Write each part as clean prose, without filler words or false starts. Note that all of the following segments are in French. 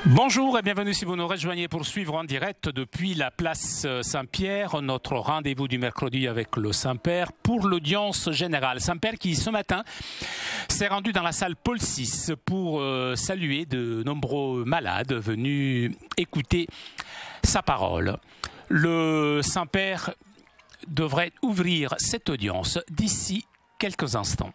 Bonjour et bienvenue si vous nous rejoignez pour suivre en direct depuis la place Saint-Pierre, notre rendez-vous du mercredi avec le Saint-Père pour l'audience générale. Saint-Père qui ce matin s'est rendu dans la salle Paul VI pour saluer de nombreux malades venus écouter sa parole. Le Saint-Père devrait ouvrir cette audience d'ici quelques instants.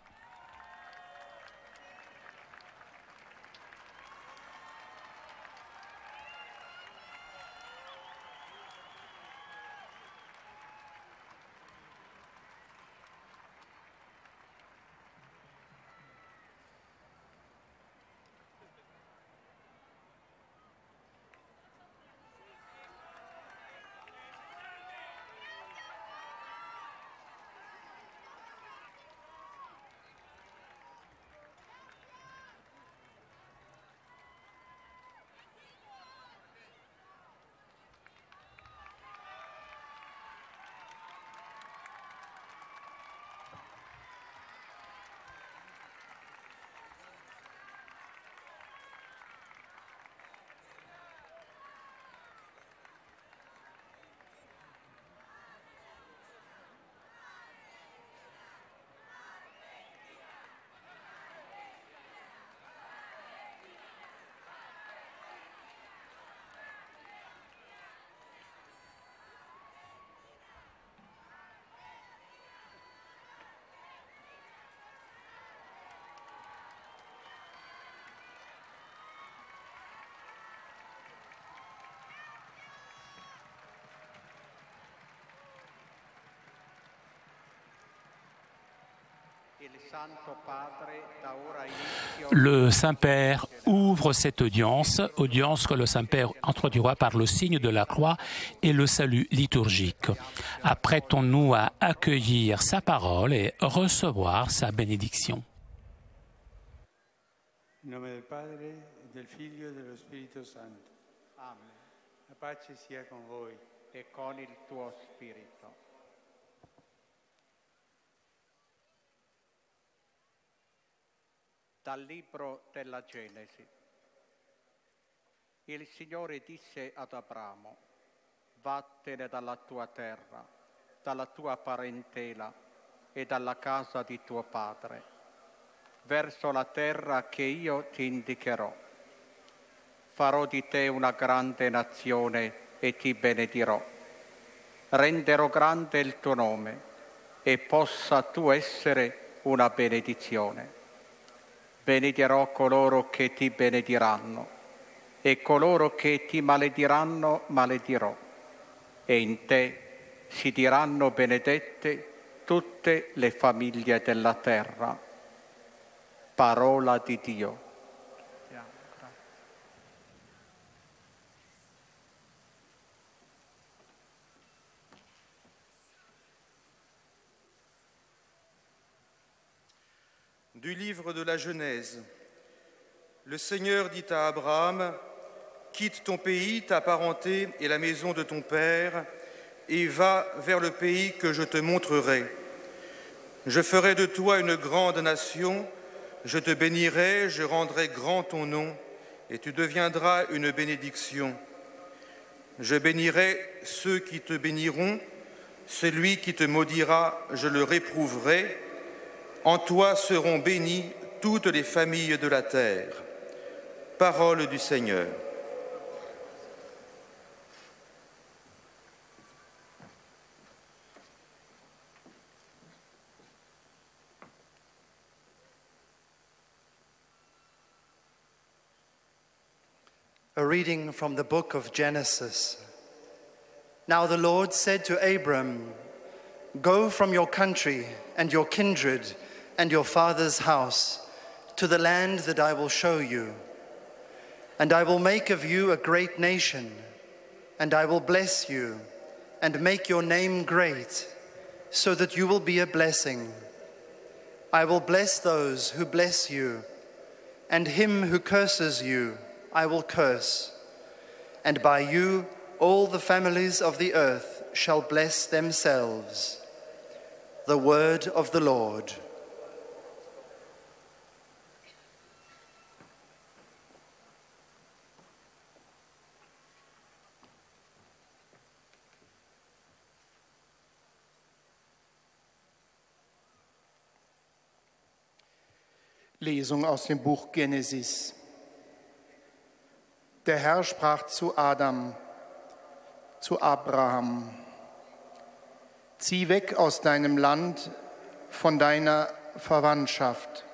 Le Saint-Père ouvre cette audience que le Saint-Père introduira par le signe de la croix et le salut liturgique. Apprêtons-nous à accueillir sa parole et recevoir sa bénédiction. In nome del Padre, del Figlio e dello Spirito Santo. Amen. La pace sia con voi. E con il tuo spirito. Dal libro della Genesi. Il Signore disse ad Abramo: vattene dalla tua terra, dalla tua parentela e dalla casa di tuo padre, verso la terra che io ti indicherò. Farò di te una grande nazione e ti benedirò. Renderò grande il tuo nome e possa tu essere una benedizione. Benedirò coloro che ti benediranno e coloro che ti malediranno maledirò. E in te si diranno benedette tutte le famiglie della terra. Parola di Dio. Du livre de la Genèse. Le Seigneur dit à Abraham: quitte ton pays, ta parenté et la maison de ton père, et va vers le pays que je te montrerai. Je ferai de toi une grande nation, je te bénirai, je rendrai grand ton nom, et tu deviendras une bénédiction. Je bénirai ceux qui te béniront, celui qui te maudira, je le réprouverai. En toi seront bénies toutes les familles de la terre. Parole du Seigneur. A reading from the book of Genesis. Now the Lord said to Abram, "Go from your country and your kindred and your father's house to the land that I will show you. And I will make of you a great nation, and I will bless you and make your name great, so that you will be a blessing. I will bless those who bless you, and him who curses you I will curse. And by you all the families of the earth shall bless themselves." The word of the Lord. Lesung aus dem Buch Genesis. Der Herr sprach zu Adam, zu Abraham: Zieh weg aus deinem Land, von deiner Verwandtschaft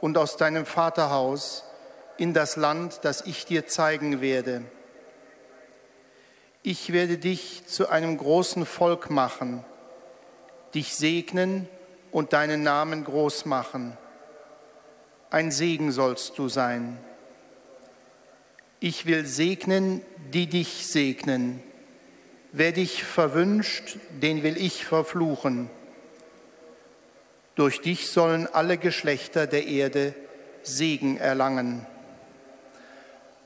und aus deinem Vaterhaus in das Land, das ich dir zeigen werde. Ich werde dich zu einem großen Volk machen, dich segnen und deinen Namen groß machen. Ein Segen sollst du sein. Ich will segnen, die dich segnen. Wer dich verwünscht, den will ich verfluchen. Durch dich sollen alle Geschlechter der Erde Segen erlangen.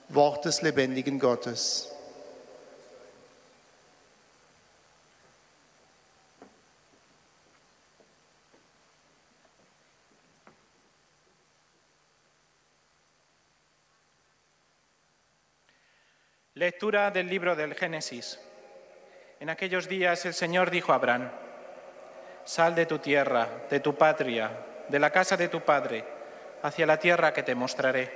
Wort des lebendigen Gottes. Lectura del libro del Génesis. En aquellos días el Señor dijo a Abraham: Sal de tu tierra, de tu patria, de la casa de tu padre, hacia la tierra que te mostraré.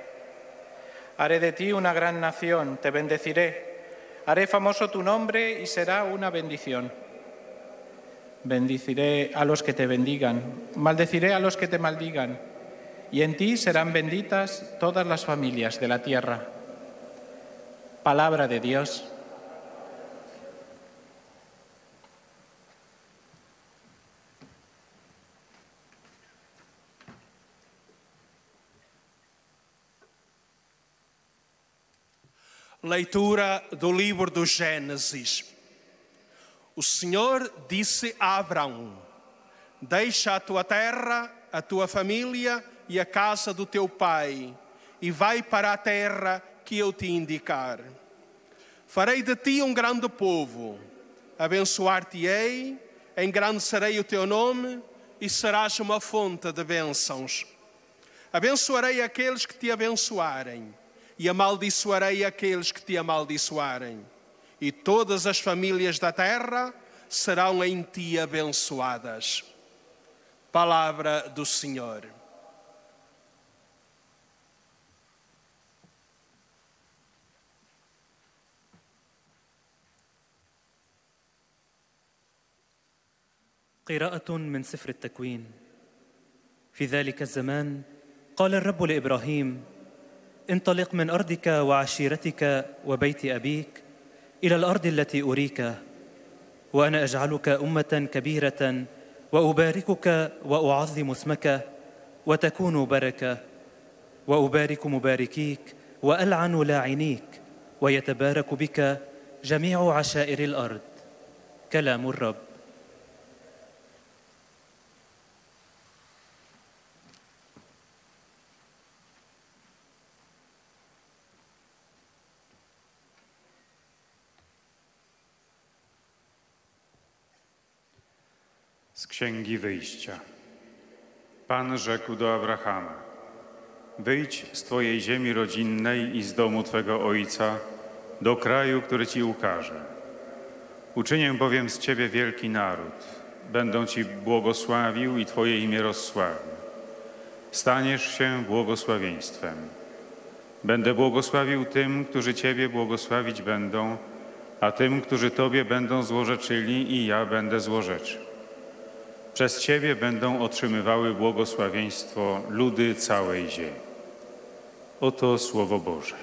Haré de ti una gran nación, te bendeciré, haré famoso tu nombre y será una bendición. Bendeciré a los que te bendigan, maldeciré a los que te maldigan, y en ti serán benditas todas las familias de la tierra. Palabra de Dios. Leitura do livro do Gênesis. O Senhor disse a Abraão: Deixa a tua terra, a tua família e a casa do teu pai, e vai para a terra que eu te indicar. Farei de ti um grande povo, abençoar-te-ei, engrandecerei o teu nome e serás uma fonte de bênçãos. Abençoarei aqueles que te abençoarem e amaldiçoarei aqueles que te amaldiçoarem. E todas as famílias da terra serão em ti abençoadas. Palavra do Senhor. قراءة من سفر التكوين. في ذلك الزمان قال الرب لإبراهيم: انطلق من أرضك وعشيرتك وبيت أبيك إلى الأرض التي أريك، وأنا أجعلك أمة كبيرة وأباركك وأعظم اسمك وتكون بركة، وأبارك مباركيك وألعن لاعنيك، ويتبارك بك جميع عشائر الأرض. كلام الرب. Z Księgi Wyjścia. Pan rzekł do Abrahama: Wyjdź z twojej ziemi rodzinnej i z domu twego ojca do kraju, który ci ukażę. Uczynię bowiem z ciebie wielki naród. Będę ci błogosławił i twoje imię rozsławił. Staniesz się błogosławieństwem. Będę błogosławił tym, którzy ciebie błogosławić będą, a tym, którzy tobie będą złorzeczyli, i ja będę złorzeczył. Przez ciebie będą otrzymywały błogosławieństwo ludy całej ziemi. Oto Słowo Boże.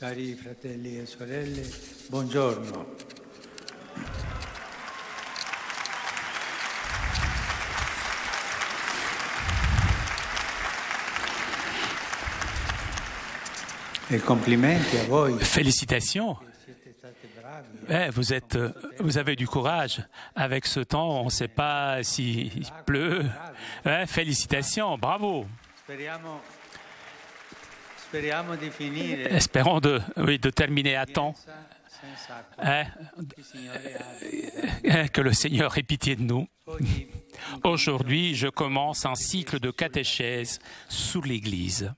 Cari fratelli e sorelle, buongiorno. Félicitations Vous avez du courage. Avec ce temps, on ne sait pas s'il pleut. Félicitations, bravo. Espérons de terminer à temps. Que le Seigneur ait pitié de nous. Aujourd'hui, je commence un cycle de catéchèse sur l'Église.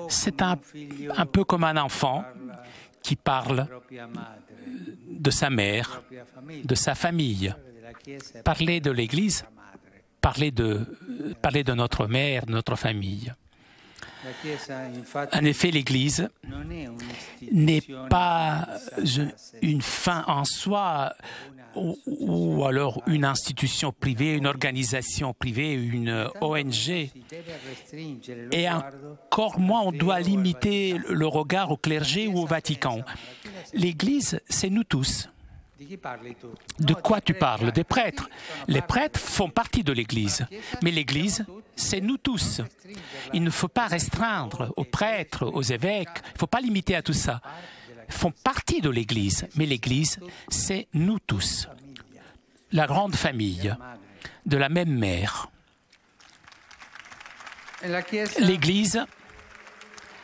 C'est un peu comme un enfant qui parle de sa mère, de sa famille. Parler de l'Église, parler de notre mère, de notre famille. En effet, l'Église n'est pas une fin en soi ou alors une institution privée, une organisation privée, une ONG. Et encore moins, on doit limiter le regard au clergé ou au Vatican. L'Église, c'est nous tous. De quoi tu parles? Des prêtres. Les prêtres font partie de l'Église, mais l'Église, c'est nous tous. Il ne faut pas restreindre aux prêtres, aux évêques, il ne faut pas limiter à tout ça. Ils font partie de l'Église, mais l'Église, c'est nous tous. La grande famille, de la même mère. L'Église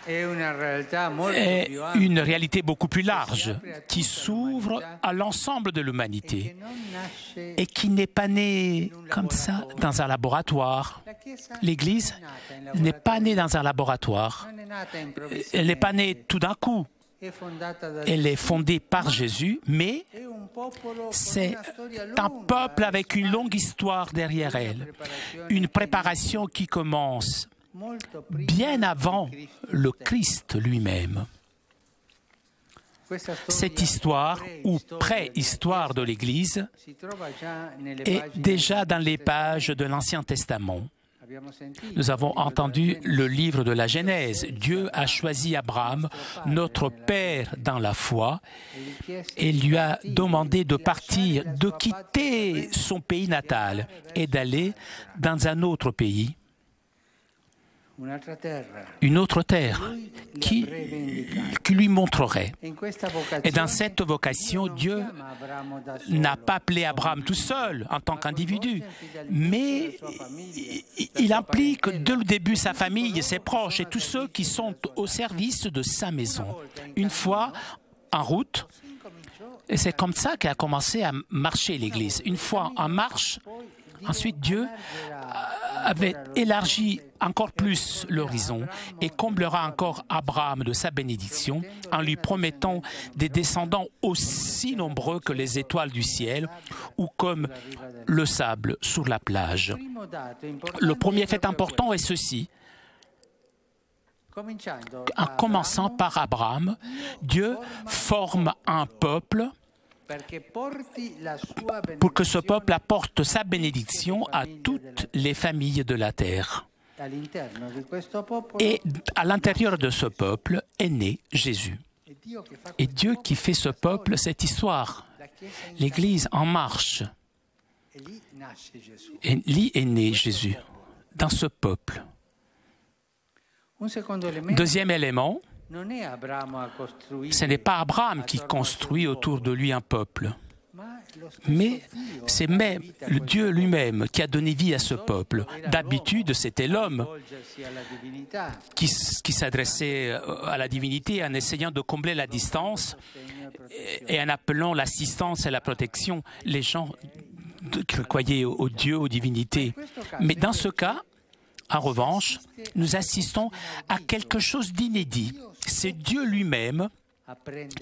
est une réalité beaucoup plus large qui s'ouvre à l'ensemble de l'humanité et qui n'est pas née comme ça dans un laboratoire. L'Église n'est pas née dans un laboratoire. Elle n'est pas née tout d'un coup. Elle est fondée par Jésus, mais c'est un peuple avec une longue histoire derrière elle. Une préparation qui commence bien avant le Christ lui-même. Cette histoire, ou préhistoire de l'Église, est déjà dans les pages de l'Ancien Testament. Nous avons entendu le livre de la Genèse. Dieu a choisi Abraham, notre père dans la foi, et lui a demandé de partir, de quitter son pays natal et d'aller dans un autre pays. Une autre terre qui lui montrerait. Et dans cette vocation, Dieu n'a pas appelé Abraham tout seul en tant qu'individu, mais il implique dès le début sa famille, ses proches et tous ceux qui sont au service de sa maison. Une fois en route, et c'est comme ça qu'a commencé à marcher l'Église. Une fois en marche, ensuite Dieu avait élargi encore plus l'horizon et comblera encore Abraham de sa bénédiction en lui promettant des descendants aussi nombreux que les étoiles du ciel ou comme le sable sur la plage. Le premier fait important est ceci. En commençant par Abraham, Dieu forme un peuple pour que ce peuple apporte sa bénédiction à toutes les familles de la terre. Et à l'intérieur de ce peuple est né Jésus. Et Dieu qui fait ce peuple, cette histoire, l'Église en marche. Et là est né Jésus, dans ce peuple. Deuxième élément, ce n'est pas Abraham qui construit autour de lui un peuple, mais c'est même Dieu lui-même qui a donné vie à ce peuple. D'habitude, c'était l'homme qui s'adressait à la divinité en essayant de combler la distance et en appelant l'assistance et la protection les gens qui croyaient au Dieu, aux divinités. Mais dans ce cas, en revanche, nous assistons à quelque chose d'inédit. C'est Dieu lui-même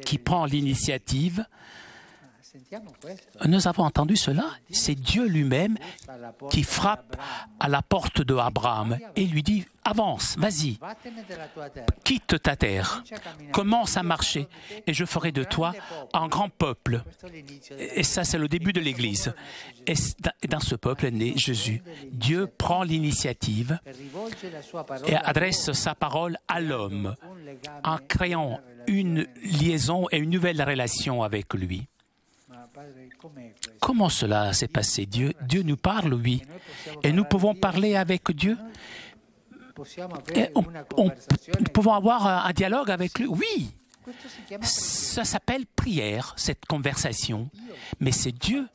qui prend l'initiative. Nous avons entendu cela. C'est Dieu lui-même qui frappe à la porte de Abraham et lui dit « Avance, vas-y, quitte ta terre, commence à marcher et je ferai de toi un grand peuple. » Et ça, c'est le début de l'Église. Et dans ce peuple est né Jésus. Dieu prend l'initiative et adresse sa parole à l'homme en créant une liaison et une nouvelle relation avec lui. Comment cela s'est passé? Dieu nous parle, oui. Et nous pouvons parler avec Dieu. Et nous pouvons avoir un dialogue avec lui. Oui, Ça s'appelle prière, cette conversation. Mais c'est Dieu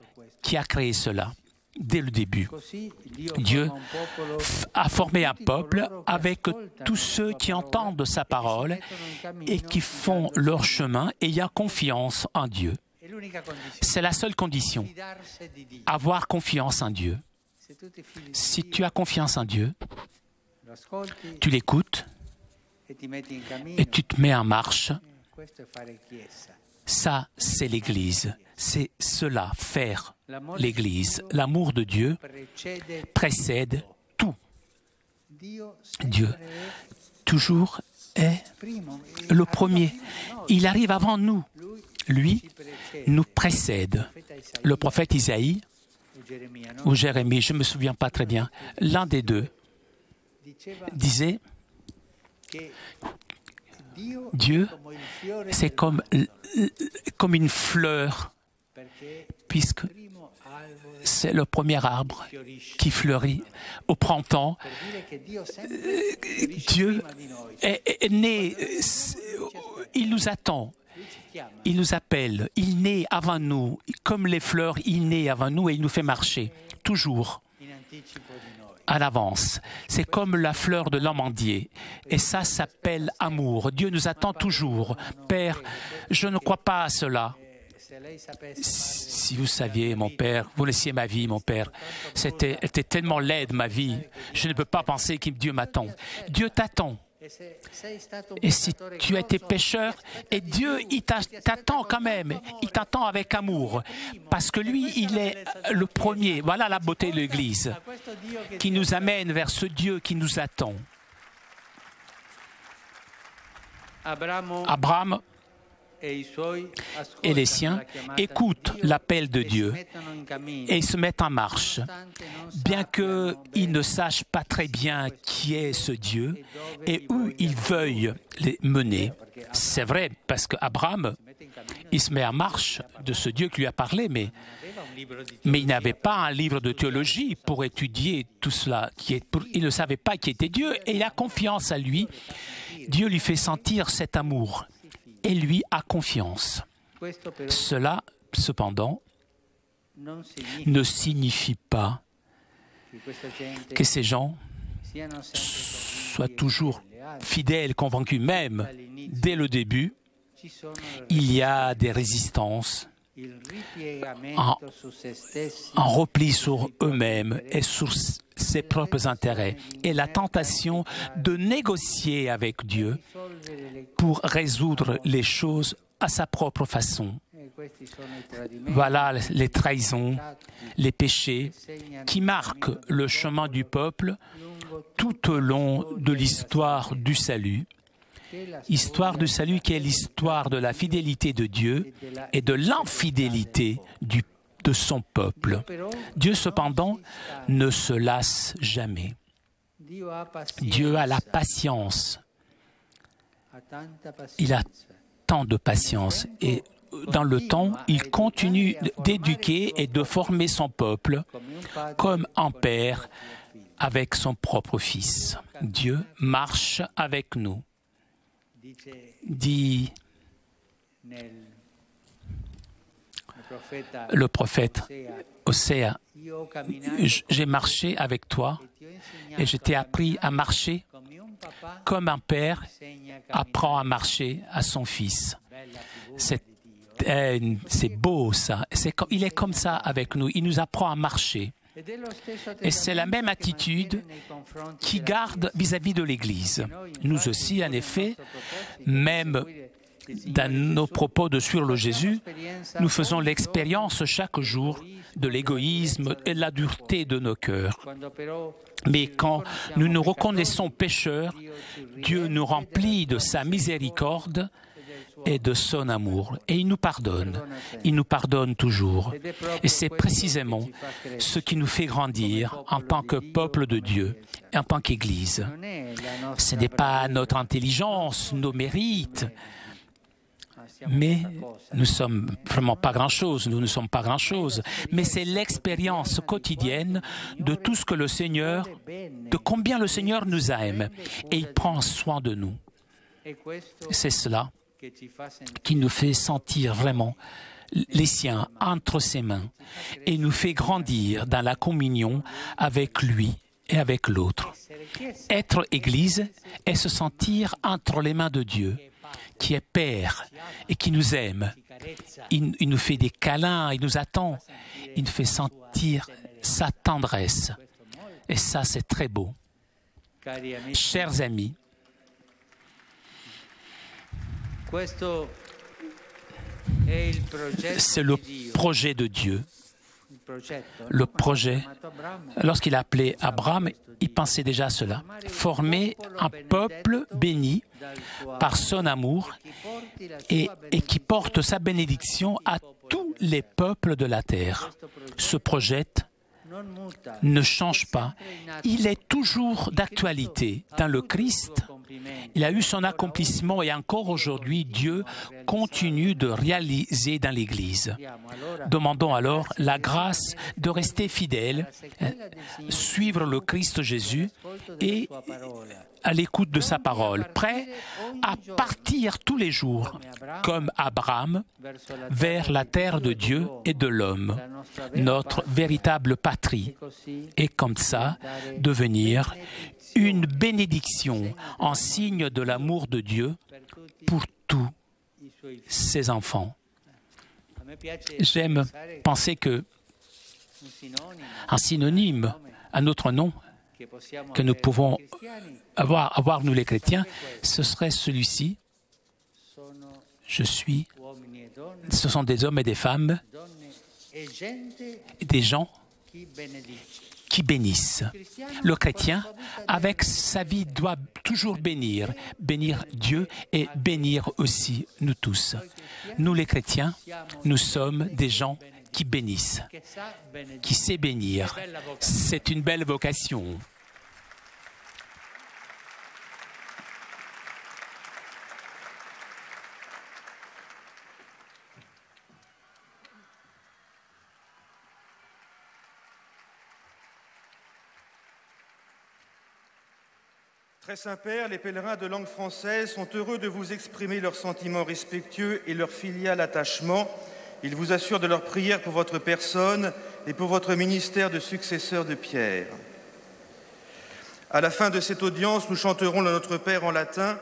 qui a créé cela dès le début. Dieu a formé un peuple avec tous ceux qui entendent sa parole et qui font leur chemin ayant confiance en Dieu. C'est la seule condition, avoir confiance en Dieu. Si tu as confiance en Dieu, tu l'écoutes et tu te mets en marche. Ça, c'est l'Église. C'est cela, faire l'Église. L'amour de Dieu précède tout. Dieu, toujours, est le premier. Il arrive avant nous. Lui nous précède. Le prophète Isaïe ou Jérémie, je ne me souviens pas très bien, l'un des deux disait Dieu, c'est comme une fleur, puisque c'est le premier arbre qui fleurit au printemps. Dieu est né, il nous attend, il nous appelle, il naît avant nous, comme les fleurs, il naît avant nous et il nous fait marcher, toujours à l'avance. C'est comme la fleur de l'amandier. Et ça s'appelle amour. Dieu nous attend toujours. Père, je ne crois pas à cela. Si vous saviez, mon Père, vous laissiez ma vie, mon Père. C'était tellement laide, ma vie. Je ne peux pas penser que Dieu m'attend. Dieu t'attend. Et si tu as été pécheur, et Dieu, il t'attend quand même, il t'attend avec amour, parce que lui, il est le premier. Voilà la beauté de l'Église, qui nous amène vers ce Dieu qui nous attend. Abraham et les siens écoutent l'appel de Dieu et se mettent en marche, bien qu'ils ne sachent pas très bien qui est ce Dieu et où il veuille les mener. C'est vrai, parce qu'Abraham, il se met en marche de ce Dieu qui lui a parlé, mais il n'avait pas un livre de théologie pour étudier tout cela. Il ne savait pas qui était Dieu et il a confiance à lui. Dieu lui fait sentir cet amour. Et lui a confiance. Cela, cependant, ne signifie pas que ces gens soient toujours fidèles, convaincus. Même dès le début, il y a des résistances, en repli sur eux-mêmes et sur ses propres intérêts, et la tentation de négocier avec Dieu pour résoudre les choses à sa propre façon. Voilà les trahisons, les péchés qui marquent le chemin du peuple tout au long de l'histoire du salut. Histoire du salut qui est l'histoire de la fidélité de Dieu et de l'infidélité de son peuple. Dieu, cependant, ne se lasse jamais. Dieu a la patience. Il a tant de patience et dans le temps, il continue d'éduquer et de former son peuple comme un père avec son propre fils. Dieu marche avec nous. Dit le prophète Osée, j'ai marché avec toi et je t'ai appris à marcher comme un père apprend à marcher à son fils. C'est beau ça. Il est comme ça avec nous. Il nous apprend à marcher. Et c'est la même attitude qu'il garde vis-à-vis de l'Église. Nous aussi, en effet, même dans nos propos de suivre le Jésus, nous faisons l'expérience chaque jour de l'égoïsme et de la dureté de nos cœurs. Mais quand nous nous reconnaissons pécheurs, Dieu nous remplit de sa miséricorde et de son amour. Et il nous pardonne toujours. Et c'est précisément ce qui nous fait grandir en tant que peuple de Dieu, en tant qu'Église. Ce n'est pas notre intelligence, nos mérites, mais nous ne sommes vraiment pas grand-chose, nous ne sommes pas grand-chose, mais c'est l'expérience quotidienne de tout ce que le Seigneur, de combien le Seigneur nous aime, et il prend soin de nous. C'est cela qui nous fait sentir vraiment les siens entre ses mains et nous fait grandir dans la communion avec lui et avec l'autre. Être Église est se sentir entre les mains de Dieu, qui est Père et qui nous aime. Il nous fait des câlins, il nous attend, il nous fait sentir sa tendresse. Et ça, c'est très beau. Chers amis, c'est le projet de Dieu. Le projet, lorsqu'il a appelé Abraham, il pensait déjà à cela. Former un peuple béni par son amour et qui porte sa bénédiction à tous les peuples de la terre. Ce projet ne change pas. Il est toujours d'actualité. Dans le Christ, il a eu son accomplissement et encore aujourd'hui, Dieu continue de réaliser dans l'Église. Demandons alors la grâce de rester fidèles, suivre le Christ Jésus et à l'écoute de sa parole, prêt à partir tous les jours, comme Abraham, vers la terre de Dieu et de l'homme, notre véritable patrie, et comme ça, devenir une bénédiction en signe de l'amour de Dieu pour tous ses enfants. J'aime penser que un synonyme à notre nom que nous pouvons avoir nous les chrétiens, ce serait celui-ci. Je suis. Ce sont des hommes et des femmes, des gens qui bénissent. Le chrétien, avec sa vie, doit toujours bénir Dieu et bénir aussi nous tous. Nous les chrétiens, nous sommes des gens qui bénissent, qui sait bénir. C'est une belle vocation. Très Saint-Père, les pèlerins de langue française sont heureux de vous exprimer leurs sentiments respectueux et leur filial attachement. Ils vous assurent de leur prière pour votre personne et pour votre ministère de successeur de Pierre. À la fin de cette audience, nous chanterons le Notre Père en latin,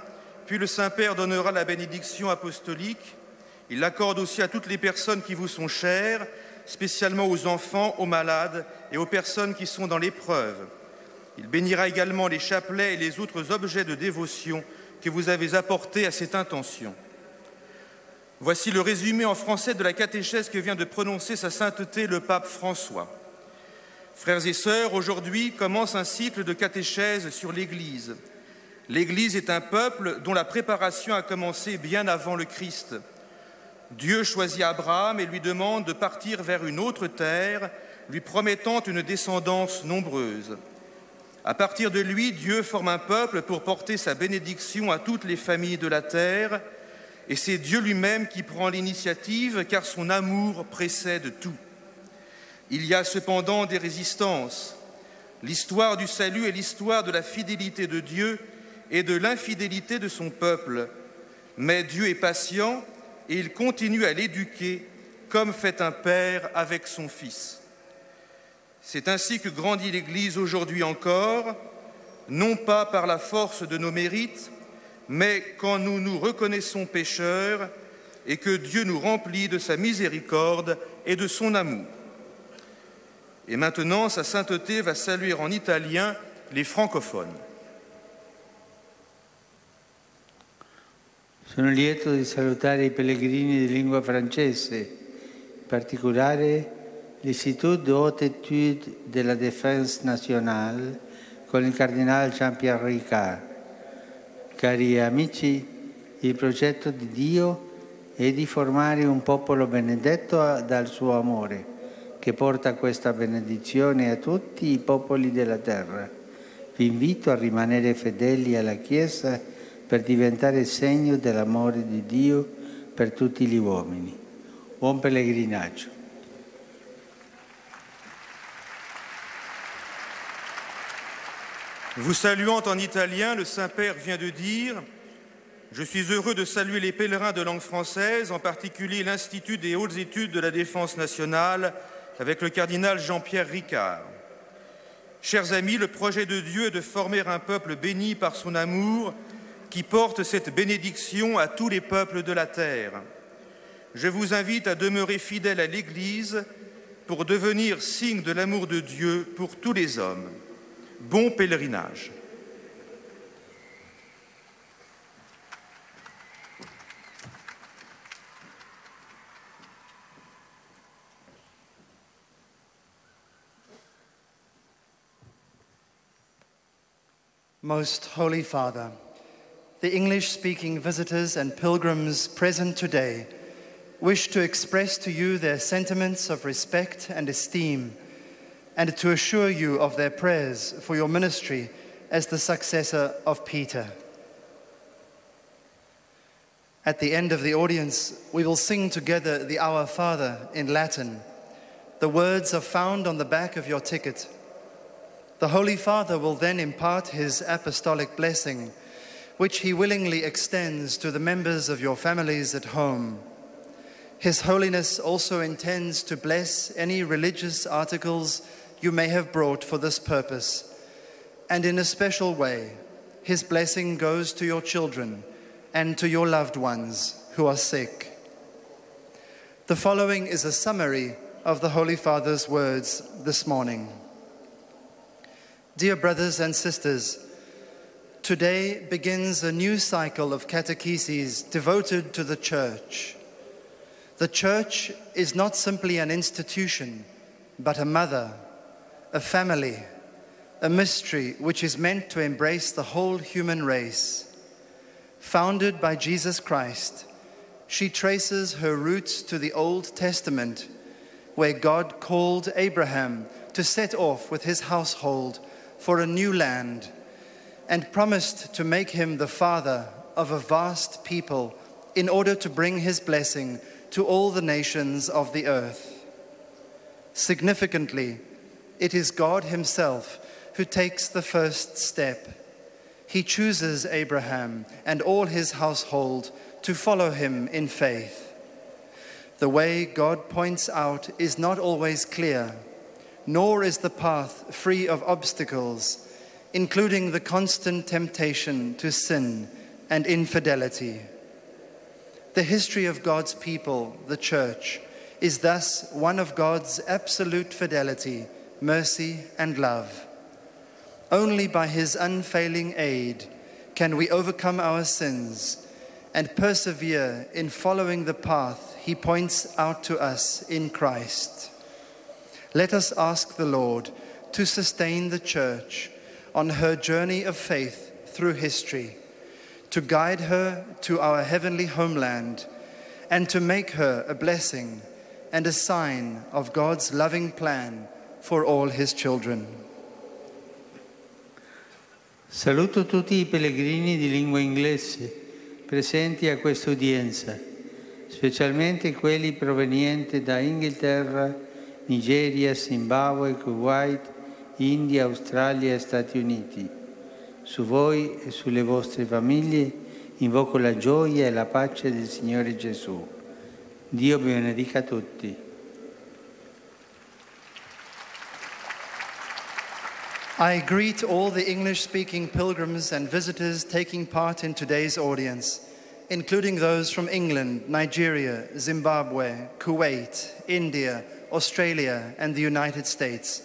puis le Saint-Père donnera la bénédiction apostolique. Il l'accorde aussi à toutes les personnes qui vous sont chères, spécialement aux enfants, aux malades et aux personnes qui sont dans l'épreuve. Il bénira également les chapelets et les autres objets de dévotion que vous avez apportés à cette intention. Voici le résumé en français de la catéchèse que vient de prononcer sa sainteté le pape François. Frères et sœurs, aujourd'hui commence un cycle de catéchèse sur l'Église. L'Église est un peuple dont la préparation a commencé bien avant le Christ. Dieu choisit Abraham et lui demande de partir vers une autre terre, lui promettant une descendance nombreuse. À partir de lui, Dieu forme un peuple pour porter sa bénédiction à toutes les familles de la terre, et c'est Dieu lui-même qui prend l'initiative, car son amour précède tout. Il y a cependant des résistances. L'histoire du salut est l'histoire de la fidélité de Dieu et de l'infidélité de son peuple. Mais Dieu est patient et il continue à l'éduquer, comme fait un père avec son fils. C'est ainsi que grandit l'Église aujourd'hui encore, non pas par la force de nos mérites, mais quand nous nous reconnaissons pécheurs et que Dieu nous remplit de sa miséricorde et de son amour. Et maintenant, sa sainteté va saluer en italien les francophones. Sono lieto di salutare I pellegrini di lingua francese, in particolare l'Istitut de Haute Étude de la Défense Nationale con il Cardinale Jean-Pierre Ricard. Cari amici, il progetto di Dio è di formare un popolo benedetto dal suo amore, che porta questa benedizione a tutti I popoli della terra. Vi invito a rimanere fedeli alla Chiesa per diventare segno dell'amore di Dio per tutti gli uomini. Buon pellegrinaggio. Vous saluant en italien, le Saint-Père vient de dire « Je suis heureux de saluer les pèlerins de langue française, en particulier l'Institut des hautes études de la défense nationale, avec le cardinal Jean-Pierre Ricard. Chers amis, le projet de Dieu est de former un peuple béni par son amour, qui porte cette bénédiction à tous les peuples de la terre. Je vous invite à demeurer fidèles à l'Église pour devenir signe de l'amour de Dieu pour tous les hommes. Bon pèlerinage. Most Holy Father, the English-speaking visitors and pilgrims present today wish to express to you their sentiments of respect and esteem, and to assure you of their prayers for your ministry as the successor of Peter. At the end of the audience, we will sing together the Our Father in Latin. The words are found on the back of your ticket. The Holy Father will then impart his apostolic blessing, which he willingly extends to the members of your families at home. His Holiness also intends to bless any religious articles you may have brought for this purpose. And in a special way, his blessing goes to your children and to your loved ones who are sick. The following is a summary of the Holy Father's words this morning. Dear brothers and sisters, today begins a new cycle of catecheses devoted to the Church. The Church is not simply an institution, but a mother, a family, a mystery which is meant to embrace the whole human race. Founded by Jesus Christ, she traces her roots to the Old Testament, where God called Abraham to set off with his household for a new land, and promised to make him the father of a vast people in order to bring his blessing to all the nations of the earth. Significantly, it is God himself who takes the first step. He chooses Abraham and all his household to follow him in faith. The way God points out is not always clear, nor is the path free of obstacles, including the constant temptation to sin and infidelity. The history of God's people, the Church, is thus one of God's absolute fidelity, mercy, and love. Only by his unfailing aid can we overcome our sins and persevere in following the path he points out to us in Christ. Let us ask the Lord to sustain the Church on her journey of faith through history, to guide her to our heavenly homeland, and to make her a blessing and a sign of God's loving plan for all his children. Saluto tutti i pellegrini di lingua inglese presenti a questa udienza, specialmente quelli provenienti da Inghilterra, Nigeria, Zimbabwe, Kuwait, India, Australia e Stati Uniti. Su voi e sulle vostre famiglie invoco la gioia e la pace del Signore Gesù. Dio vi benedica tutti. I greet all the English-speaking pilgrims and visitors taking part in today's audience, including those from England, Nigeria, Zimbabwe, Kuwait, India, Australia, and the United States.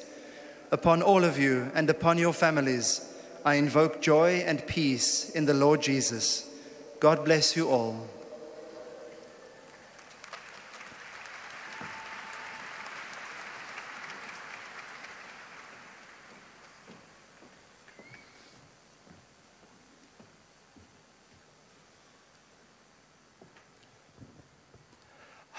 Upon all of you and upon your families, I invoke joy and peace in the Lord Jesus. God bless you all.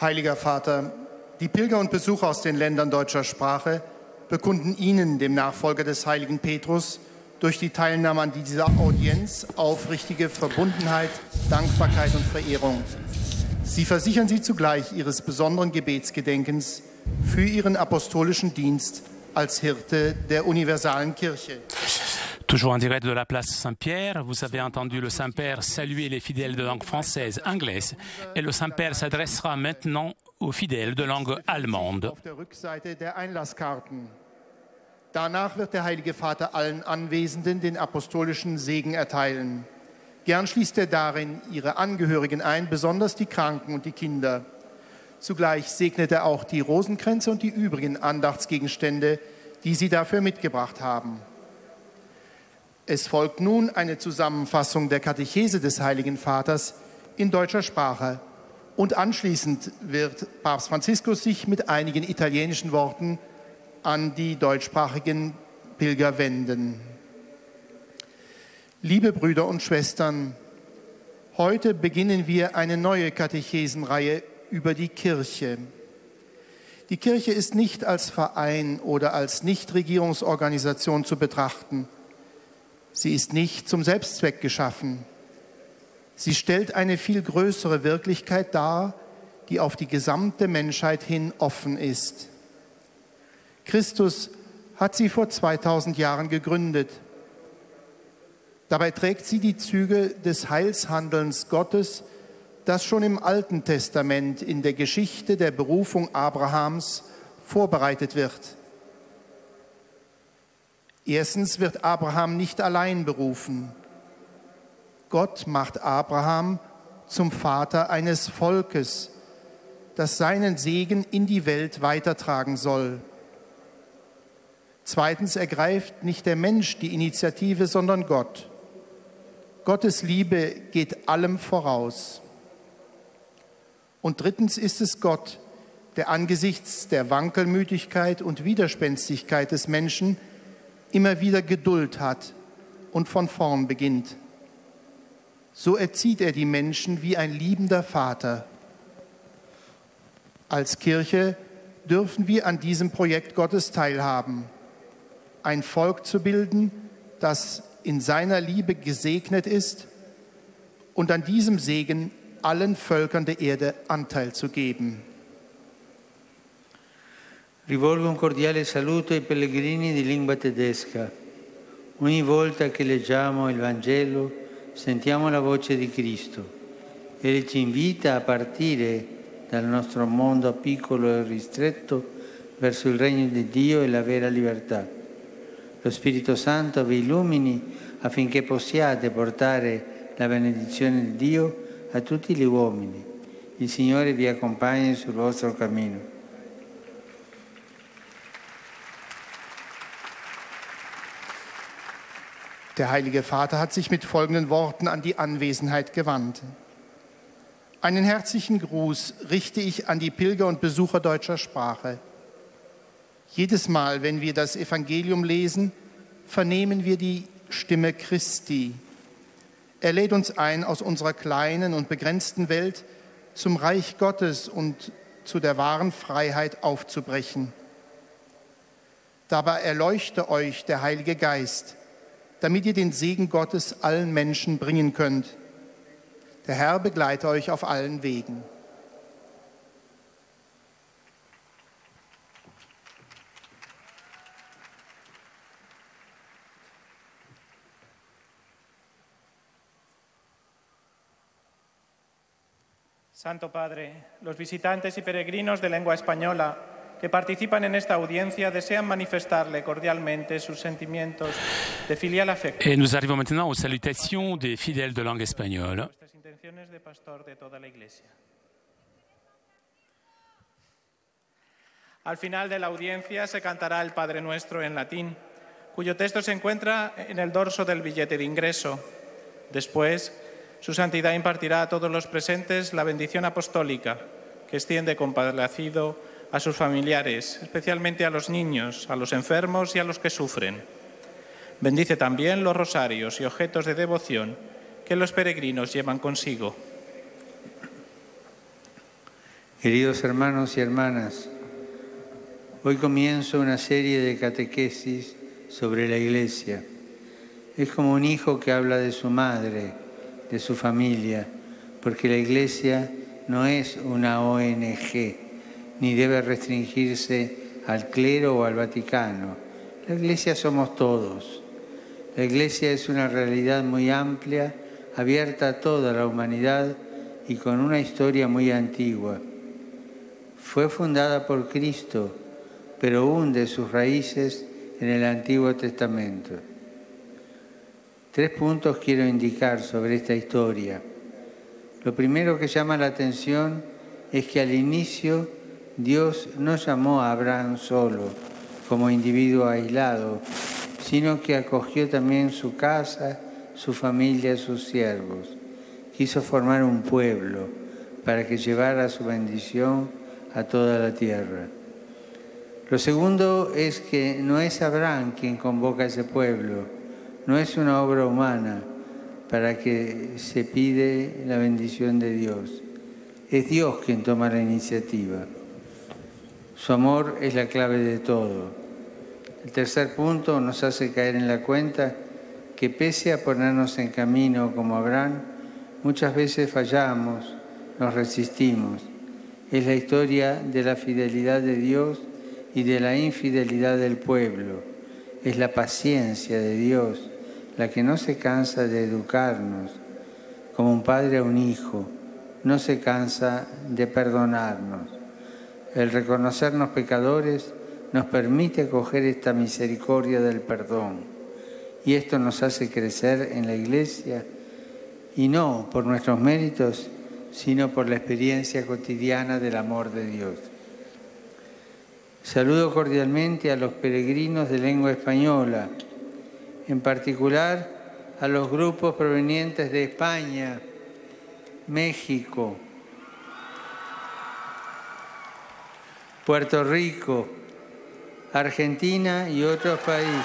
Heiliger Vater, die Pilger und Besucher aus den Ländern deutscher Sprache bekunden Ihnen, dem Nachfolger des heiligen Petrus, durch die Teilnahme an dieser Audienz aufrichtige Verbundenheit, Dankbarkeit und Verehrung. Sie versichern Sie zugleich Ihres besonderen Gebetsgedenkens für Ihren apostolischen Dienst als Hirte der universalen Kirche. Toujours en direct de la place Saint-Pierre, vous avez entendu le Saint-Père saluer les fidèles de langue française, anglaise, et le Saint-Père s'adressera maintenant aux fidèles de langue allemande. Auf der Rückseite der Einlasskarten. Danach wird der Heilige Vater allen Anwesenden den apostolischen Segen erteilen. Gern schließt er darin ihre Angehörigen ein, besonders die Kranken und die Kinder. Zugleich segnet er auch die Rosenkränze und die übrigen Andachtsgegenstände, die sie dafür mitgebracht haben. Es folgt nun eine Zusammenfassung der Katechese des Heiligen Vaters in deutscher Sprache. Und anschließend wird Papst Franziskus sich mit einigen italienischen Worten an die deutschsprachigen Pilger wenden. Liebe Brüder und Schwestern, heute beginnen wir eine neue Katechesenreihe über die Kirche. Die Kirche ist nicht als Verein oder als Nichtregierungsorganisation zu betrachten. Sie ist nicht zum Selbstzweck geschaffen. Sie stellt eine viel größere Wirklichkeit dar, die auf die gesamte Menschheit hin offen ist. Christus hat sie vor 2000 Jahren gegründet. Dabei trägt sie die Züge des Heilshandelns Gottes, das schon im Alten Testament in der Geschichte der Berufung Abrahams vorbereitet wird. Erstens wird Abraham nicht allein berufen. Gott macht Abraham zum Vater eines Volkes, das seinen Segen in die Welt weitertragen soll. Zweitens ergreift nicht der Mensch die Initiative, sondern Gott. Gottes Liebe geht allem voraus. Und drittens ist es Gott, der angesichts der Wankelmütigkeit und Widerspenstigkeit des Menschen immer wieder Geduld hat und von vorn beginnt. So erzieht er die Menschen wie ein liebender Vater. Als Kirche dürfen wir an diesem Projekt Gottes teilhaben, ein Volk zu bilden, das in seiner Liebe gesegnet ist und an diesem Segen allen Völkern der Erde Anteil zu geben. Rivolgo un cordiale saluto ai pellegrini di lingua tedesca. Ogni volta che leggiamo il Vangelo sentiamo la voce di Cristo e ci invita a partire dal nostro mondo piccolo e ristretto verso il regno di Dio e la vera libertà. Lo Spirito Santo vi illumini affinché possiate portare la benedizione di Dio a tutti gli uomini. Il Signore vi accompagni sul vostro cammino. Der Heilige Vater hat sich mit folgenden Worten an die Anwesenheit gewandt. Einen herzlichen Gruß richte ich an die Pilger und Besucher deutscher Sprache. Jedes Mal, wenn wir das Evangelium lesen, vernehmen wir die Stimme Christi. Er lädt uns ein, aus unserer kleinen und begrenzten Welt zum Reich Gottes und zu der wahren Freiheit aufzubrechen. Dabei erleuchte euch der Heilige Geist, damit ihr den Segen Gottes allen Menschen bringen könnt. Der Herr begleite euch auf allen Wegen. Santo Padre, los visitantes y peregrinos de lengua española que participan en esta audiencia desean manifestarle cordialmente sus sentimientos de filial afecto. Et nous arrivons maintenant aux salutations des fidèles de langue espagnole. Nuestras intenciones de pastor de toda la Iglesia. Al final de la audiencia se cantará el Padre Nuestro en latín, cuyo texto se encuentra en el dorso del billete de ingreso. Después, Su Santidad impartirá a todos los presentes la bendición apostólica, que extiende complacido a sus familiares, especialmente a los niños, a los enfermos y a los que sufren. Bendice también los rosarios y objetos de devoción que los peregrinos llevan consigo. Queridos hermanos y hermanas, hoy comienzo una serie de catequesis sobre la Iglesia. Es como un hijo que habla de su madre, de su familia, porque la Iglesia no es una ONG, ni debe restringirse al clero o al Vaticano. La Iglesia somos todos. La Iglesia es una realidad muy amplia, abierta a toda la humanidad y con una historia muy antigua. Fue fundada por Cristo, pero hunde sus raíces en el Antiguo Testamento. 3 puntos quiero indicar sobre esta historia. Lo primero que llama la atención es que al inicio Dios no llamó a Abraham solo, como individuo aislado, sino que acogió también su casa, su familia, sus siervos. Quiso formar un pueblo para que llevara su bendición a toda la tierra. Lo segundo es que no es Abraham quien convoca a ese pueblo, no es una obra humana para que se pide la bendición de Dios. Es Dios quien toma la iniciativa. Su amor es la clave de todo. El tercer punto nos hace caer en la cuenta que pese a ponernos en camino como Abraham, muchas veces fallamos, nos resistimos. Es la historia de la fidelidad de Dios y de la infidelidad del pueblo. Es la paciencia de Dios la que no se cansa de educarnos, como un padre a un hijo, no se cansa de perdonarnos. El reconocernos pecadores nos permite acoger esta misericordia del perdón. Y esto nos hace crecer en la Iglesia, y no por nuestros méritos, sino por la experiencia cotidiana del amor de Dios. Saludo cordialmente a los peregrinos de lengua española, en particular a los grupos provenientes de España, México, Puerto Rico, Argentina y otros países.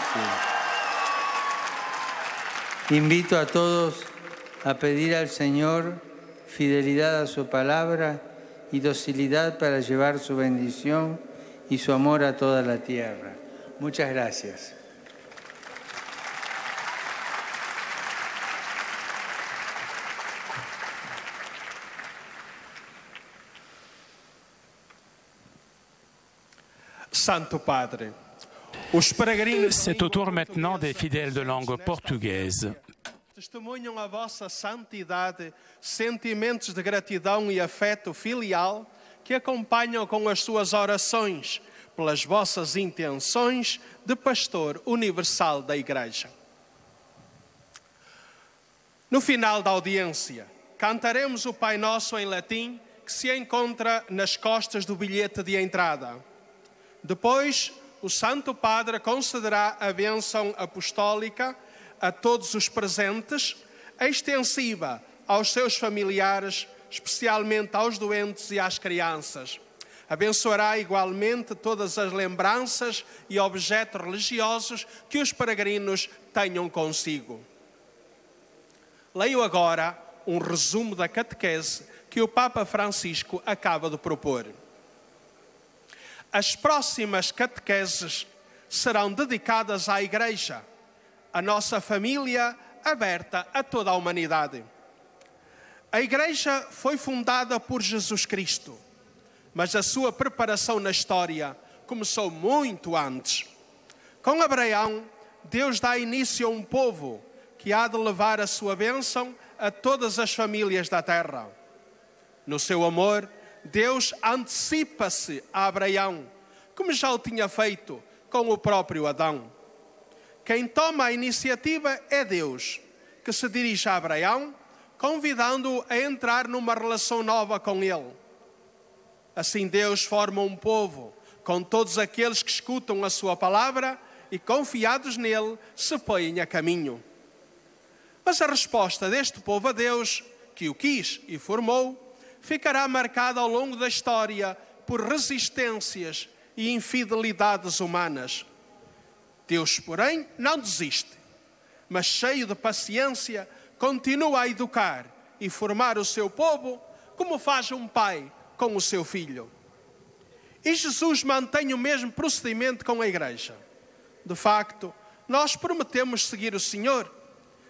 Invito a todos a pedir al Señor fidelidad a su palabra y docilidad para llevar su bendición y su amor a toda la tierra. Muchas gracias. Santo Padre, os peregrinos C'est au tour maintenant des fidèles de langue portugaise. testemunham a vossa santidade, sentimentos de gratidão e afeto filial que acompanham com as suas orações pelas vossas intenções de pastor universal da Igreja. No final da audiência, cantaremos o Pai Nosso em latim que se encontra nas costas do bilhete de entrada. Depois, o Santo Padre concederá a bênção apostólica a todos os presentes, extensiva aos seus familiares, especialmente aos doentes e às crianças. Abençoará igualmente todas as lembranças e objetos religiosos que os peregrinos tenham consigo. Leio agora um resumo da catequese que o Papa Francisco acaba de propor. As próximas catequeses serão dedicadas à Igreja, a nossa família aberta a toda a humanidade. A Igreja foi fundada por Jesus Cristo, mas a sua preparação na história começou muito antes. Com Abraão, Deus dá início a um povo que há de levar a sua bênção a todas as famílias da terra. No seu amor, Deus antecipa-se a Abraão, como já o tinha feito com o próprio Adão. Quem toma a iniciativa é Deus, que se dirige a Abraão, convidando-o a entrar numa relação nova com ele. Assim Deus forma um povo, com todos aqueles que escutam a sua palavra e, confiados nele, se põem a caminho. Mas a resposta deste povo a Deus, que o quis e formou, ficará marcada ao longo da história por resistências e infidelidades humanas. Deus, porém, não desiste, mas cheio de paciência, continua a educar e formar o seu povo como faz um pai com o seu filho. E Jesus mantém o mesmo procedimento com a Igreja. De facto, nós prometemos seguir o Senhor,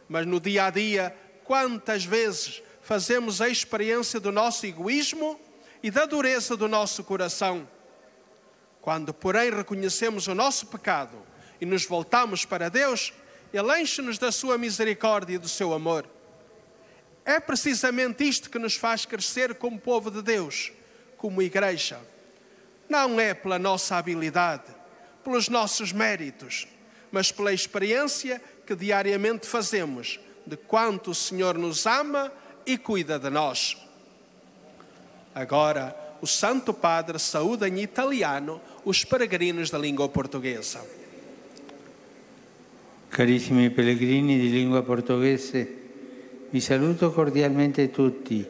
mas no dia a dia, quantas vezes fazemos a experiência do nosso egoísmo e da dureza do nosso coração? Quando, porém, reconhecemos o nosso pecado e nos voltamos para Deus, Ele enche-nos da sua misericórdia e do seu amor. É precisamente isto que nos faz crescer como povo de Deus, como igreja. Não é pela nossa habilidade, pelos nossos méritos, mas pela experiência que diariamente fazemos de quanto o Senhor nos ama e cuida de nós. Agora, o Santo Padre saúda em italiano os peregrinos da língua portuguesa. Carissimi pellegrini di lingua portoghese, vi saluto cordialmente tutti,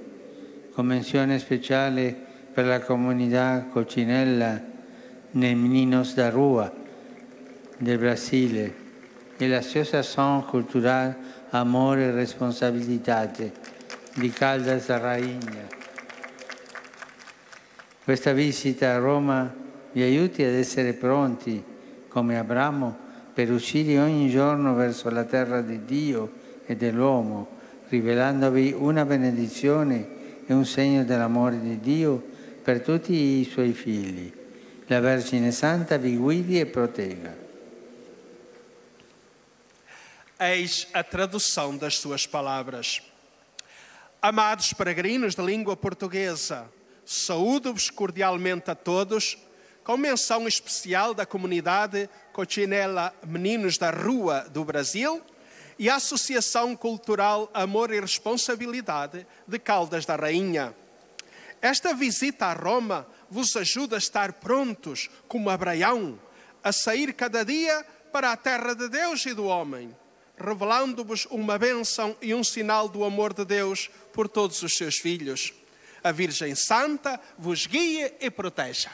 con menzione speciale per la comunità Cocinella nei Meninos da Rua del Brasile e l'Associazione Culturale Amore e Responsabilitate di Caldas da Rainha. Questa visita a Roma vi aiuti ad essere pronti, come Abramo, per uscire ogni giorno verso la terra di Dio e dell'uomo, rivelandovi una benedizione e un segno dell'amore di Dio per tutti i suoi figli. La Vergine Santa vi guidi e protegga. Eis a tradução das suas palavras. Amados peregrinos da língua portuguesa, saúdo-vos cordialmente a todos, com menção especial da comunidade Cocinella Meninos da Rua do Brasil e a Associação Cultural Amor e Responsabilidade de Caldas da Rainha. Esta visita a Roma vos ajuda a estar prontos, como Abraão, a sair cada dia para a terra de Deus e do homem, revelando-vos uma bênção e um sinal do amor de Deus por todos os seus filhos. A Virgem Santa vos guie e proteja.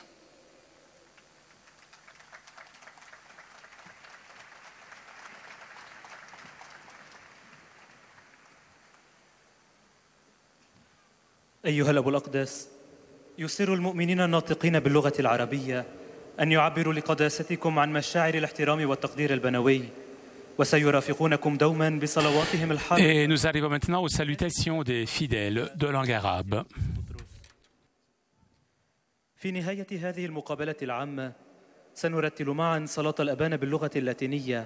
أيها الأب الأقدس، يسر المؤمنين الناطقين باللغة العربية أن يعبروا لقداستكم عن مشاعر الاحترام والتقدير البنوي، وسيرافقونكم دوما بصلواتهم الحارة. Et nous arrivons maintenant aux salutations des fidèles de langue arabe. في نهاية هذه المقابلة العامة سنرتل معا صلاة الأبان باللغة اللاتينية.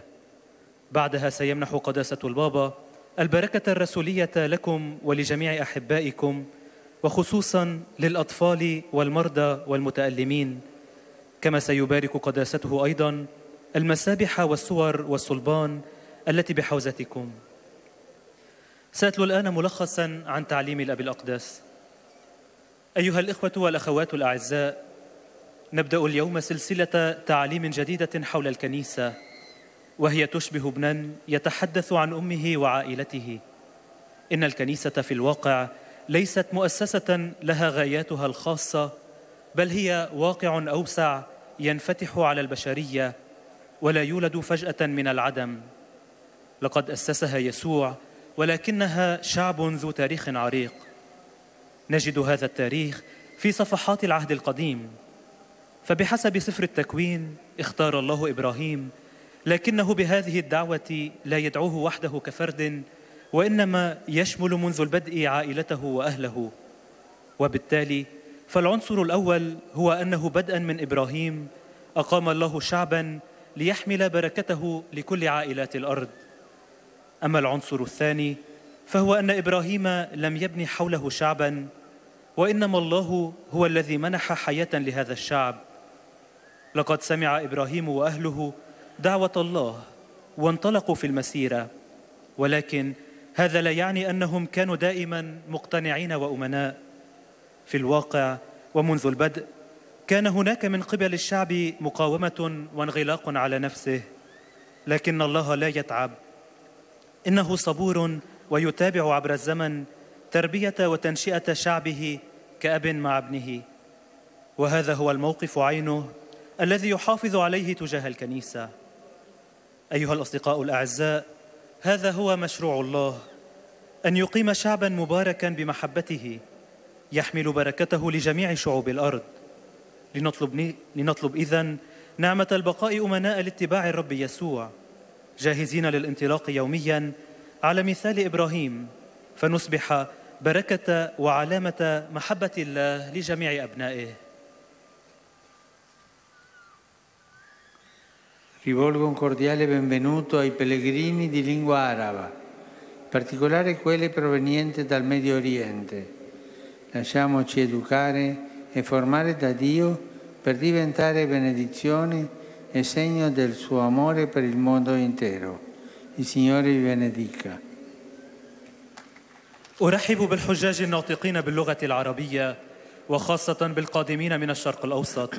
بعدها سيمنح قداسة البابا البركة الرسولية لكم ولجميع أحبائكم، وخصوصا للأطفال والمرضى والمتألمين، كما سيبارك قداسته أيضا المسابح والصور والصلبان التي بحوزتكم. سأتلو الآن ملخصا عن تعليم الأب الأقدس. أيها الإخوة والأخوات الأعزاء، نبدأ اليوم سلسلة تعليم جديدة حول الكنيسة، وهي تشبه ابنا يتحدث عن أمه وعائلته. إن الكنيسة في الواقع ليست مؤسسة لها غاياتها الخاصة، بل هي واقع أوسع ينفتح على البشرية ولا يولد فجأة من العدم. لقد أسسها يسوع، ولكنها شعب ذو تاريخ عريق. نجد هذا التاريخ في صفحات العهد القديم، فبحسب سفر التكوين اختار الله إبراهيم، لكنه بهذه الدعوة لا يدعوه وحده كفرد، وإنما يشمل منذ البدء عائلته وأهله. وبالتالي فالعنصر الأول هو أنه بدءا من إبراهيم أقام الله شعبا ليحمل بركته لكل عائلات الأرض. أما العنصر الثاني فهو أن إبراهيم لم يبني حوله شعبا، وإنما الله هو الذي منح حياة لهذا الشعب. لقد سمع إبراهيم وأهله دعوة الله وانطلقوا في المسيرة، ولكن هذا لا يعني أنهم كانوا دائما مقتنعين وأمناء. في الواقع ومنذ البدء كان هناك من قبل الشعب مقاومة وانغلاق على نفسه، لكن الله لا يتعب. إنه صبور ويتابع عبر الزمن تربية وتنشئة شعبه كأب مع ابنه، وهذا هو الموقف عينه الذي يحافظ عليه تجاه الكنيسة. أيها الأصدقاء الأعزاء، هذا هو مشروع الله، أن يقيم شعبا مباركا بمحبته يحمل بركته لجميع شعوب الأرض. لنطلب إذن نعمة البقاء أمناء لاتباع الرب يسوع، جاهزين للانطلاق يوميا على مثال إبراهيم، فنصبح بركة وعلامة محبة الله لجميع أبنائه. Rivolgo un cordiale benvenuto ai pellegrini di lingua araba, in particolare quelli provenienti dal Medio Oriente. Lasciamoci educare e formare da Dio per diventare benedizione e segno del suo amore per il mondo intero. Il Signore vi benedica. أرحب بالحجاج الناطقين باللغة العربية وخاصة بالقادمين من الشرق الأوسط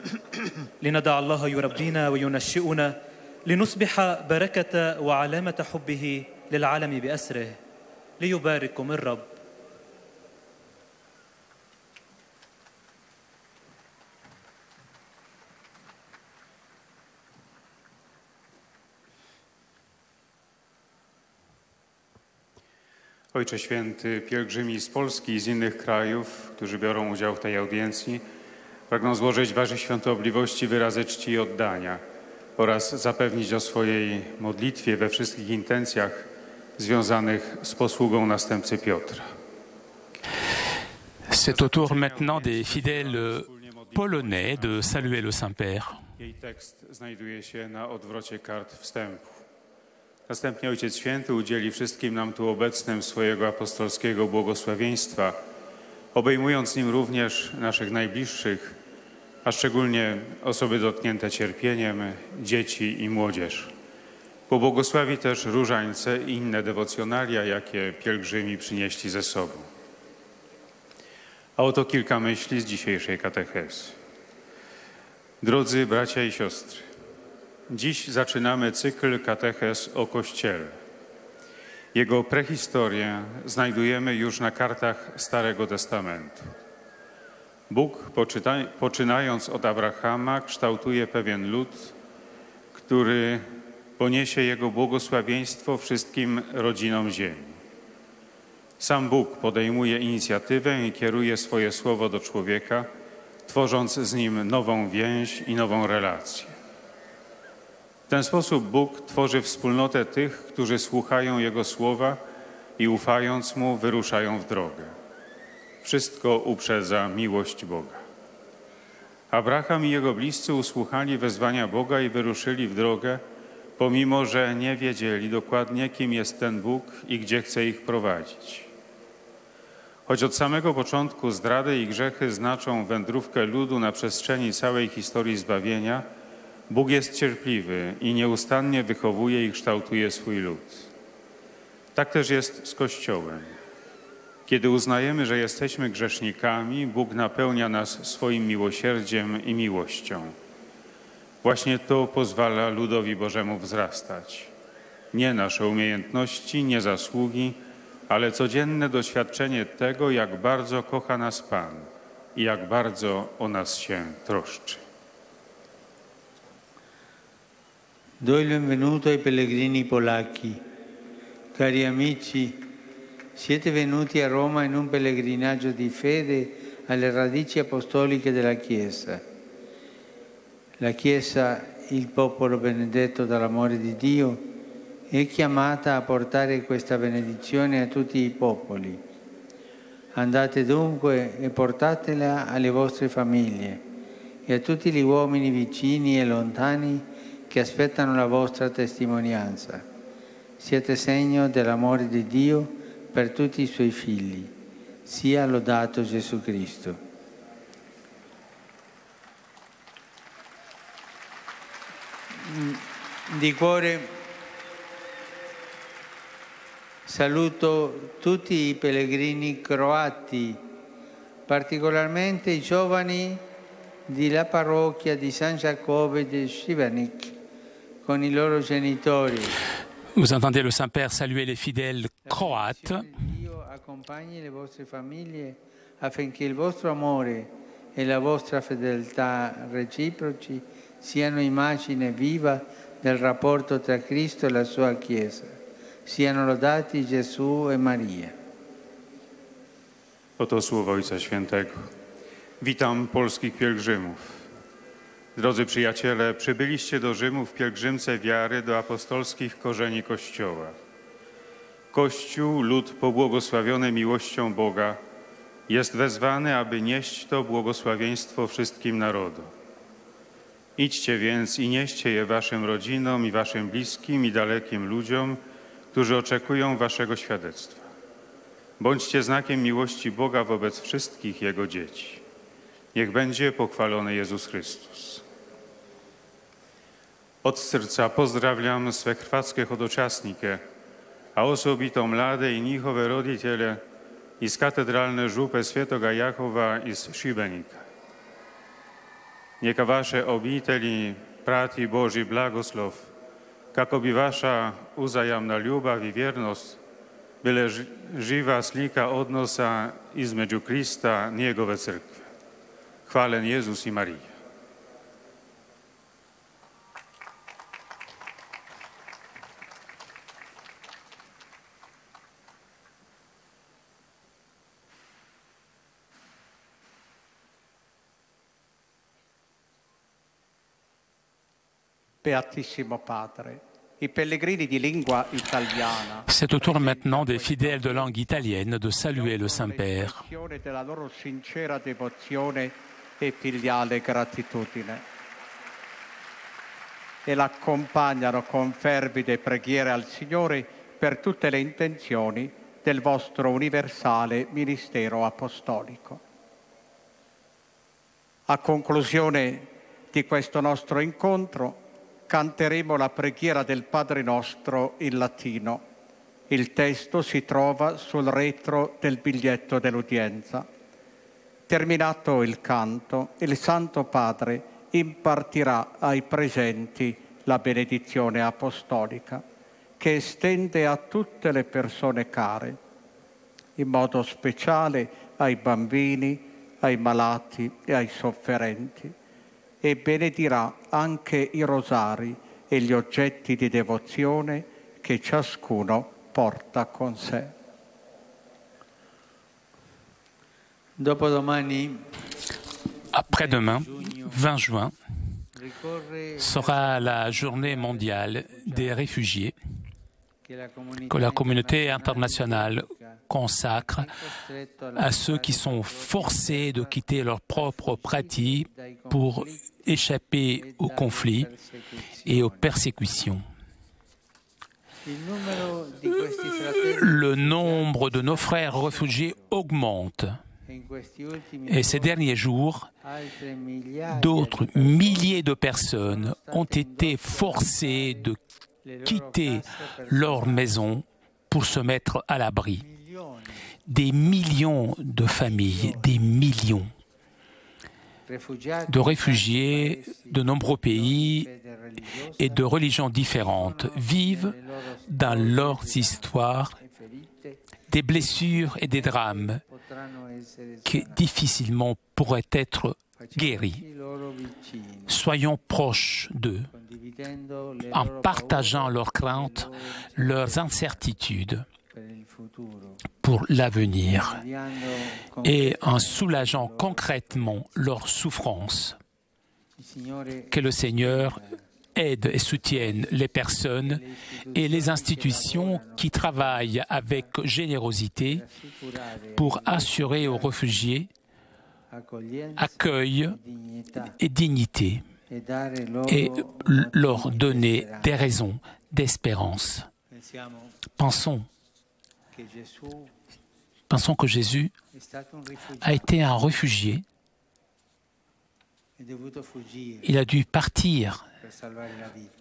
لندع الله يربينا وينشئنا لنصبح بركة وعلامة حبه للعالم بأسره ليبارككم الرب. Ojcze Święty, pielgrzymi z Polski i z innych krajów, którzy biorą udział w tej audiencji, pragną złożyć w Waszej świątobliwości wyrazy czci i oddania oraz zapewnić o swojej modlitwie we wszystkich intencjach związanych z posługą następcy Piotra. C'est au tour maintenant des fidèles polonais de saluer le Saint-Père. Jej tekst znajduje się na odwrocie kart wstępu. Następnie Ojciec Święty udzieli wszystkim nam tu obecnym swojego apostolskiego błogosławieństwa, obejmując nim również naszych najbliższych, a szczególnie osoby dotknięte cierpieniem, dzieci i młodzież. Pobłogosławi też różańce i inne dewocjonalia, jakie pielgrzymi przynieśli ze sobą. A oto kilka myśli z dzisiejszej katechezy. Drodzy bracia i siostry, dziś zaczynamy cykl katechez o Kościele. Jego prehistorię znajdujemy już na kartach Starego Testamentu. Bóg, poczynając od Abrahama, kształtuje pewien lud, który poniesie Jego błogosławieństwo wszystkim rodzinom ziemi. Sam Bóg podejmuje inicjatywę i kieruje swoje słowo do człowieka, tworząc z nim nową więź i nową relację. W ten sposób Bóg tworzy wspólnotę tych, którzy słuchają Jego słowa i ufając Mu wyruszają w drogę. Wszystko uprzedza miłość Boga. Abraham i jego bliscy usłuchali wezwania Boga i wyruszyli w drogę, pomimo że nie wiedzieli dokładnie, kim jest ten Bóg i gdzie chce ich prowadzić. Choć od samego początku zdrady i grzechy znaczą wędrówkę ludu na przestrzeni całej historii zbawienia, Bóg jest cierpliwy i nieustannie wychowuje i kształtuje swój lud. Tak też jest z Kościołem. Kiedy uznajemy, że jesteśmy grzesznikami, Bóg napełnia nas swoim miłosierdziem i miłością. Właśnie to pozwala ludowi Bożemu wzrastać. Nie nasze umiejętności, nie zasługi, ale codzienne doświadczenie tego, jak bardzo kocha nas Pan i jak bardzo o nas się troszczy. Do il benvenuto ai pellegrini polacchi. Cari amici, siete venuti a Roma in un pellegrinaggio di fede alle radici apostoliche della Chiesa. La Chiesa, il popolo benedetto dall'amore di Dio, è chiamata a portare questa benedizione a tutti i popoli. Andate dunque e portatela alle vostre famiglie e a tutti gli uomini vicini e lontani che aspettano la vostra testimonianza. Siete segno dell'amore di Dio per tutti i suoi figli. Sia lodato Gesù Cristo. Di cuore saluto tutti i pellegrini croati, particolarmente i giovani della parrocchia di San Giacobbe di Šibenik con i loro genitori. Vous entendez le Saint-Père saluer les fidèles croates. Dio accompagni le vostre famiglie affinché il vostro amore e la vostra fedeltà reciproci siano immagine viva del rapporto tra Cristo e la sua Chiesa. Siano lodati Gesù e Maria. Oto słowa Ojca Świętego. Witam polskich pielgrzymów. Drodzy przyjaciele, przybyliście do Rzymu w pielgrzymce wiary do apostolskich korzeni Kościoła. Kościół, lud pobłogosławiony miłością Boga, jest wezwany, aby nieść to błogosławieństwo wszystkim narodom. Idźcie więc i nieście je waszym rodzinom i waszym bliskim i dalekim ludziom, którzy oczekują waszego świadectwa. Bądźcie znakiem miłości Boga wobec wszystkich Jego dzieci. Niech będzie pochwalony Jezus Chrystus. Od srca pozdravljam sve hrvatske hodočasnike, a osobito mlade i njihove roditelje iz katedralne župe Svetoga Jakova iz Šibenika. Neka vaše obitelji prati Božji blagoslov, kako bi vaša uzajamna ljubav i vjernost bile živa slika odnosa između Krista i njegove crkve. Hvalen Jezus i Marija. Beatissimo Padre, i pellegrini di lingua italiana. C'est au tour maintenant des fidèles de langue italienne de saluer le Saint-Père. Della loro sincera devozione e filiale gratitudine. E l'accompagnano con fervide preghiere al Signore per tutte le intenzioni del vostro universale ministero apostolico. A conclusione di questo nostro incontro, canteremo la preghiera del Padre nostro in latino. Il testo si trova sul retro del biglietto dell'udienza. Terminato il canto, il Santo Padre impartirà ai presenti la benedizione apostolica, che estende a tutte le persone care, in modo speciale ai bambini, ai malati e ai sofferenti, e benedirà anche i rosari e gli oggetti di devozione che ciascuno porta con sé. Dopodomani, Après-demain, 20 juin, sera la journée mondiale des réfugiés que la communauté internationale consacre à ceux qui sont forcés de quitter leur propre pratique pour échapper aux conflits et aux persécutions. Le nombre de nos frères réfugiés augmente. Et ces derniers jours, d'autres milliers de personnes ont été forcées de quitter leur maison pour se mettre à l'abri. Des millions de familles, des millions de réfugiés de nombreux pays et de religions différentes vivent dans leurs histoires des blessures et des drames qui difficilement pourraient être guéris. Soyons proches d'eux en partageant leurs craintes, leurs incertitudes pour l'avenir et en soulageant concrètement leurs souffrances. Que le Seigneur aide et soutienne les personnes et les institutions qui travaillent avec générosité pour assurer aux réfugiés accueil et dignité et leur donner des raisons d'espérance. Pensons que Jésus a été un réfugié. Il a dû partir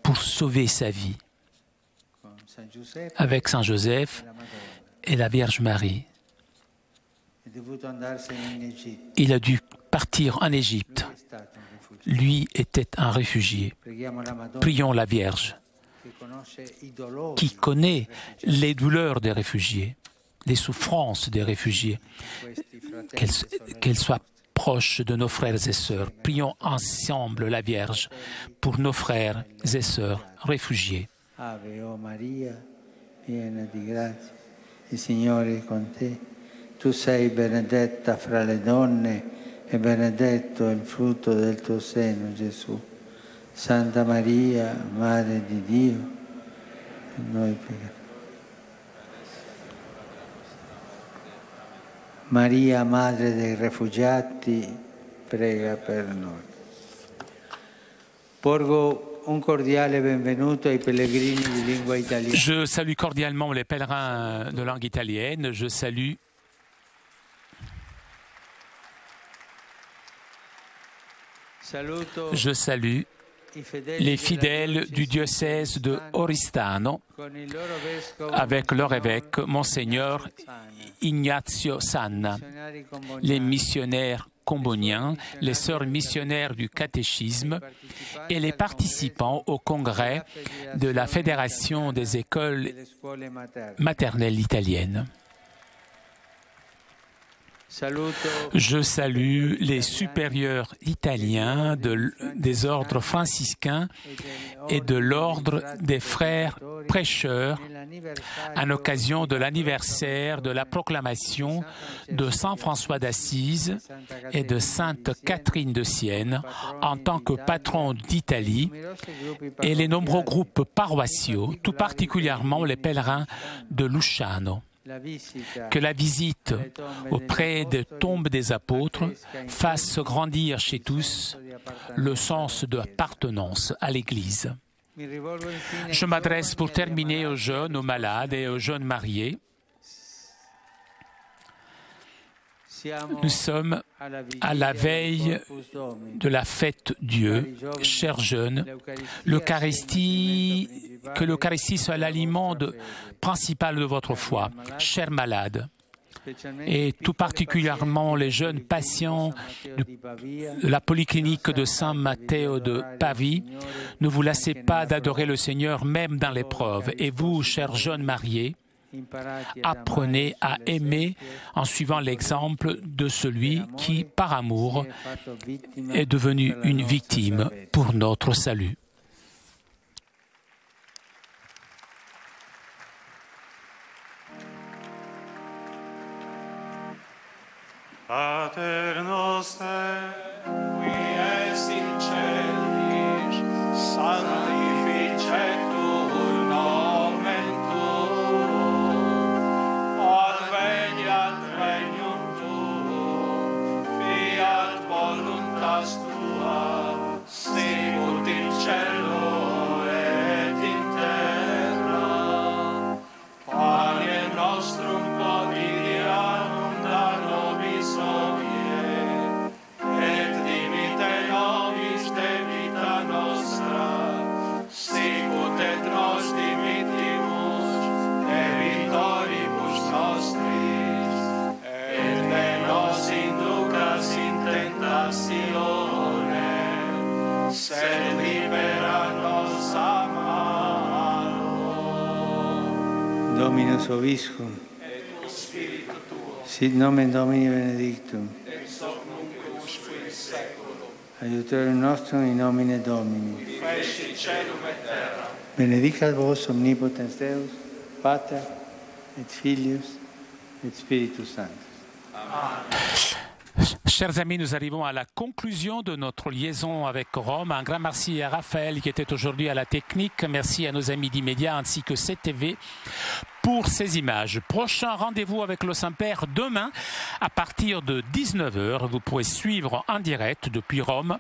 pour sauver sa vie avec Saint Joseph et la Vierge Marie. Il a dû partir en Égypte. Lui était un réfugié. Prions la Vierge, qui connaît les douleurs des réfugiés, les souffrances des réfugiés, qu'elle soit proche de nos frères et sœurs. Prions ensemble la Vierge pour nos frères et sœurs réfugiés. Ave, o Maria, piena di grazia, il Signore è con te. Tu sei benedetta fra le donne e benedetto il frutto del tuo seno, Gesù. Santa Maria, Madre di Dio, per noi peccatori. Maria, Madre dei rifugiati, prega per noi. Je salue cordialement les pèlerins de langue italienne. Je salue les fidèles du diocèse de Oristano avec leur évêque, Monseigneur Ignazio Sanna, les missionnaires comboniens, les sœurs missionnaires du catéchisme et les participants au congrès de la Fédération des écoles maternelles italiennes. Je salue les supérieurs italiens des ordres franciscains et de l'ordre des frères prêcheurs en occasion de l'anniversaire de la proclamation de Saint François d'Assise et de Sainte Catherine de Sienne en tant que patron d'Italie et les nombreux groupes paroissiaux, tout particulièrement les pèlerins de Luciano. Que la visite auprès des tombes des apôtres fasse grandir chez tous le sens de l'appartenance à l'Église. Je m'adresse pour terminer aux jeunes, aux malades et aux jeunes mariés. Nous sommes à la veille de la fête Dieu, chers jeunes. Que l'Eucharistie soit l'aliment principal de votre foi, chers malades, et tout particulièrement les jeunes patients de la polyclinique de Saint Matteo de Pavie. Ne vous lassez pas d'adorer le Seigneur même dans l'épreuve. Et vous, chers jeunes mariés, apprenez à aimer en suivant l'exemple de celui qui, par amour, est devenu une victime pour notre salut. Pater noster, qui es in celis, sanctificetur nomen tuum, adveniat regnum tuum, fiat voluntas tua, sicut in cielo et in terra. Pane nostrum quotidianum da nobis hodie, et dimite nobis debita nostra, sicut et nos dimittimus debitoribus nostris, et ne nos inducas in tentatione, sed libera nos a malo. Dominus Vobiscum. Et cum spiritu tuo, Sit nomen Domini benedictum. ex hoc nunc usque in saeculum, Aiutorium nostrum in nomine Domini. qui feci celum et terra. Benedicat vos omnipotens Deus, Pater et Filius et Spiritus Sanctus. Chers amis, nous arrivons à la conclusion de notre liaison avec Rome. Un grand merci à Raphaël qui était aujourd'hui à la technique. Merci à nos amis d'Immédiat ainsi que CTV pour ces images. Prochain rendez-vous avec le Saint-Père demain à partir de 19h. Vous pourrez suivre en direct depuis Rome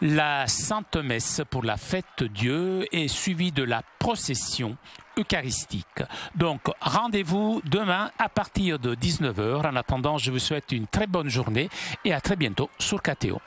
la Sainte Messe pour la fête Dieu et suivie de la procession eucharistique. Donc, rendez-vous demain à partir de 19h. En attendant, je vous souhaite une très bonne journée et à très bientôt sur KTO.